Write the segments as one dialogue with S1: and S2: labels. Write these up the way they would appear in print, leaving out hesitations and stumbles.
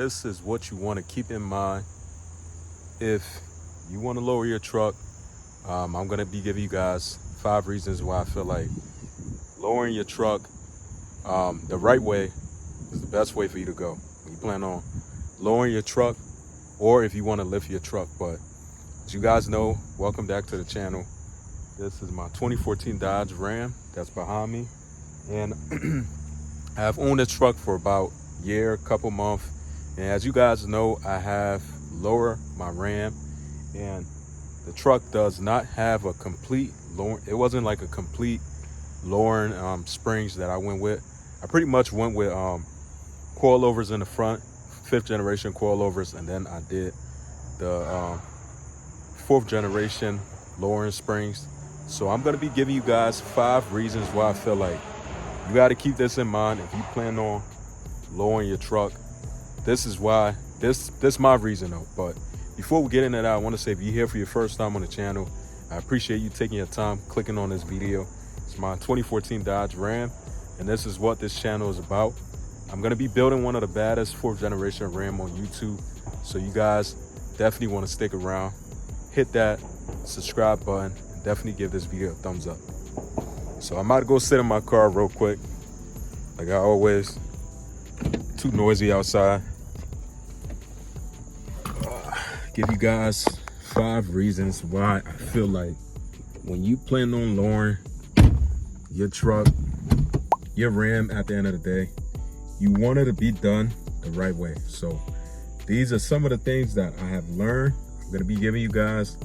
S1: this is what you want to keep in mind if you want to lower your truck. I'm going to be giving you guys 5 reasons why I feel like lowering your truck the right way is the best way for you to go. You plan on lowering your truck, or if you want to lift your truck. But as you guys know, welcome back to the channel. This is my 2014 Dodge Ram that's behind me, and I've owned this truck for about a year, couple months, and as you guys know, I have lowered my Ram, and the truck does not have a complete lower. It wasn't like a complete lowering springs that I went with. I pretty much went with coilovers in the front, 5th generation coilovers, and then I did the 4th generation lowering springs. So I'm going to be giving you guys 5 reasons why I feel like you got to keep this in mind if you plan on lowering your truck. This is why, this my reason though. But before we get into that, I want to say if you're here for your first time on the channel, I appreciate you taking your time clicking on this video. It's my 2014 Dodge Ram, and this is what this channel is about. I'm going to be building one of the baddest 4th generation Ram on YouTube, so you guys definitely want to stick around. Hit that subscribe button and definitely give this video a thumbs up. So I'm about to go sit in my car real quick, like I always. Too noisy outside. Give you guys 5 reasons why I feel like when you plan on lowering your truck, your Ram, at the end of the day, you want it to be done the right way. So these are some of the things that I have learned. I'm going to be giving you guys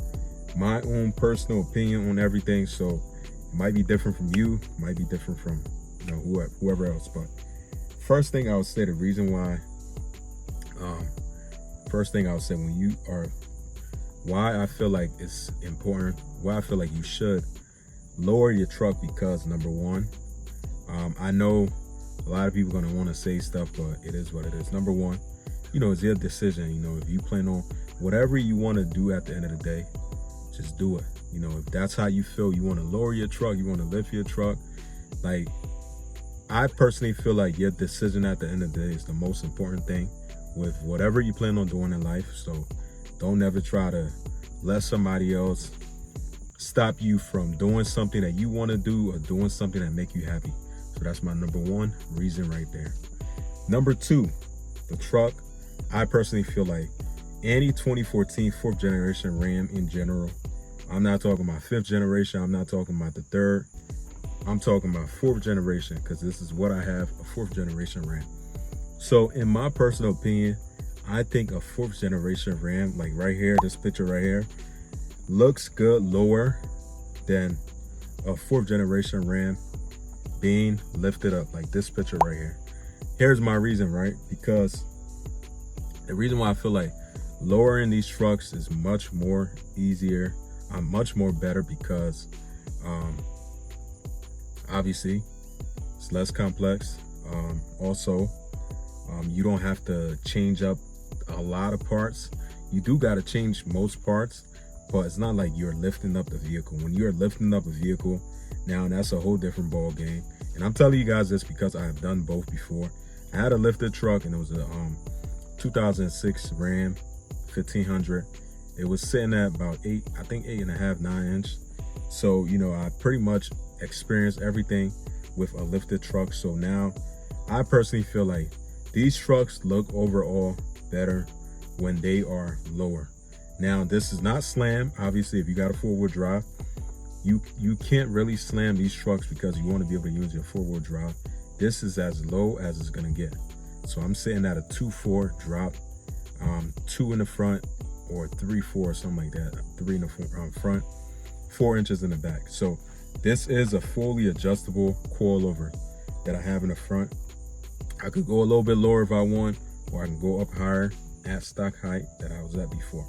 S1: my own personal opinion on everything. So it might be different from you, might be different from whoever else. But first thing I would say, the reason why, first thing I would say when you are, why I feel like it's important, why I feel like you should lower your truck, because number one, I know a lot of people are going to want to say stuff, but it is what it is. Number one, it's your decision. If you plan on whatever you want to do at the end of the day, just do it. If that's how you feel, you want to lower your truck, you want to lift your truck, like, I personally feel like your decision at the end of the day is the most important thing with whatever you plan on doing in life. So don't ever try to let somebody else stop you from doing something that you want to do or doing something that make you happy. So that's my number 1 reason right there. Number 2, the truck. I personally feel like any 2014 4th generation Ram in general, I'm not talking about 5th generation, I'm not talking about the 3rd, I'm talking about 4th generation, because this is what I have, a 4th generation Ram. So in my personal opinion, I think a 4th generation Ram, like right here, this picture right here, looks good lower than a 4th generation Ram being lifted up, like this picture right here. Here's my reason, right? Because the reason why I feel like lowering these trucks is much more easier, much more better, because obviously it's less complex. Also, you don't have to change up a lot of parts. You do got to change most parts, but it's not like you're lifting up the vehicle. When you're lifting up a vehicle, now that's a whole different ball game. And I'm telling you guys this because I have done both before. I had a lifted truck, and it was a 2006 Ram 1500. It was sitting at about 8.5, 9 inch. So I pretty much experienced everything with a lifted truck. So now I personally feel like these trucks look overall better when they are lower. Now, this is not slam. Obviously, if you got a 4-wheel drive, you can't really slam these trucks because you want to be able to use your 4-wheel drive. This is as low as it's going to get. So I'm sitting at a 2.4 drop, 2 in the front, or 3.4 or something like that. 3 in the front, 4 inches in the back. So this is a fully adjustable coilover that I have in the front. I could go a little bit lower if I want, or I can go up higher at stock height that I was at before.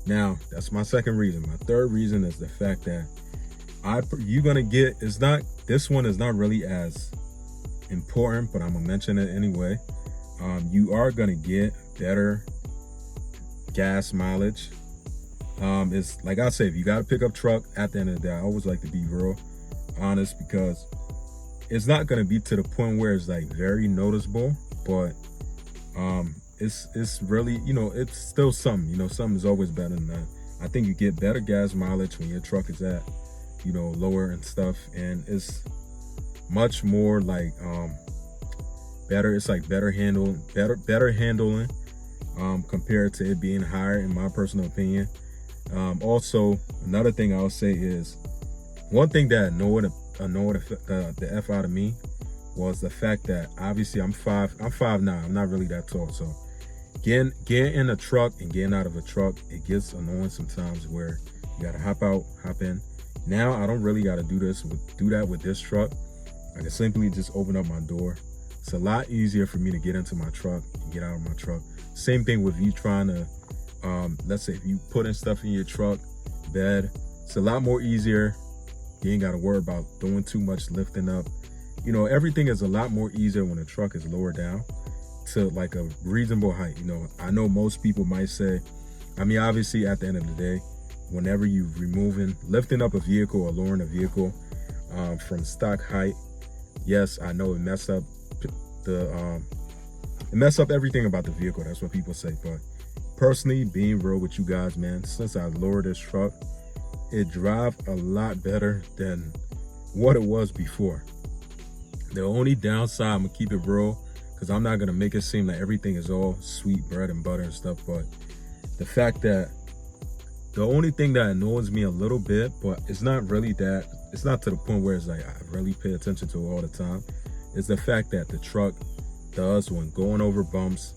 S1: Now, that's my second reason. My third reason is the fact that this one is not really as important, but I'm gonna mention it anyway. You are gonna get better gas mileage. It's like I say, if you got a pickup truck, at the end of the day, I always like to be real honest, because it's not going to be to the point where it's like very noticeable, but it's really, it's still something. Something is always better than that. I think you get better gas mileage when your truck is at, lower and stuff, and it's much more like better. It's like better handling compared to it being higher, in my personal opinion. Also, another thing I'll say is, one thing that annoyed the F out of me was the fact that obviously I'm 5'9". I'm not really that tall, so getting in a truck and getting out of a truck, it gets annoying sometimes where you gotta hop out, hop in. Now I don't really gotta do that with this truck. I can simply just open up my door. It's a lot easier for me to get into my truck and get out of my truck. Same thing with you trying to, let's say if you putting stuff in your truck bed, it's a lot more easier. You ain't gotta worry about doing too much lifting up. Everything is a lot more easier when the truck is lower down to like a reasonable height. I know most people might say, obviously at the end of the day, whenever you're lifting up a vehicle or lowering a vehicle from stock height, yes, I know it messed up everything about the vehicle. That's what people say. But personally, being real with you guys, man, since I lowered this truck, it drives a lot better than what it was before. The only downside, I'm gonna keep it real, because I'm not gonna make it seem like everything is all sweet bread and butter and stuff, but the fact that the only thing that annoys me a little bit, but it's not really that, it's not to the point where it's like I really pay attention to it all the time, is the fact that the truck does, when going over bumps,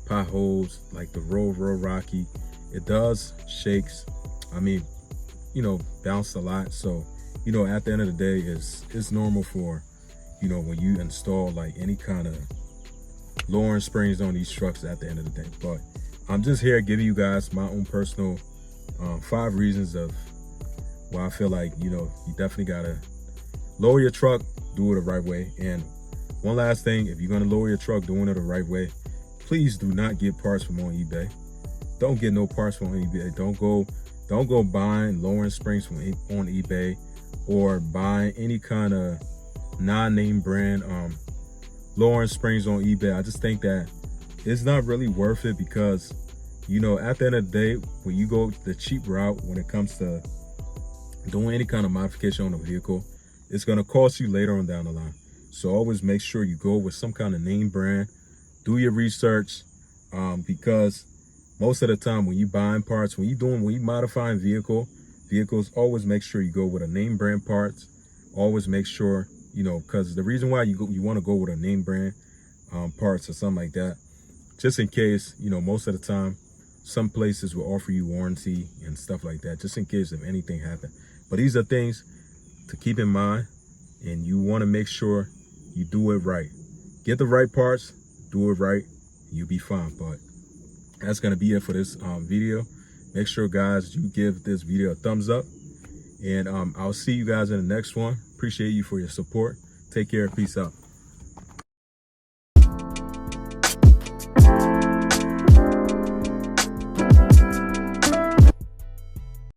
S1: potholes, like the road real rocky, it does shakes. Bounce a lot. So, at the end of the day, it's normal for, when you install like any kind of lowering springs on these trucks at the end of the day. But I'm just here giving you guys my own personal 5 reasons of why I feel like, you definitely gotta lower your truck, do it the right way. And one last thing, if you're gonna lower your truck doing it the right way, please do not get parts from on eBay. Don't get no parts from on eBay. Don't go buying lowering springs from on eBay, or buying any kind of non-name brand lowering springs on eBay. I just think that it's not really worth it, because at the end of the day, when you go the cheap route when it comes to doing any kind of modification on a vehicle, it's going to cost you later on down the line. So always make sure you go with some kind of name brand. Do your research, because most of the time when you buying parts, when you modifying vehicles, always make sure you go with a name brand parts. Always make sure, because the reason why you want to go with a name brand parts or something like that, just in case, most of the time, some places will offer you warranty and stuff like that, just in case if anything happened. But these are things to keep in mind, and you want to make sure you do it right. Get the right parts, do it right, you'll be fine. But that's going to be it for this video. Make sure, guys, you give this video a thumbs up, and I'll see you guys in the next one. Appreciate you for your support. Take care. Peace out.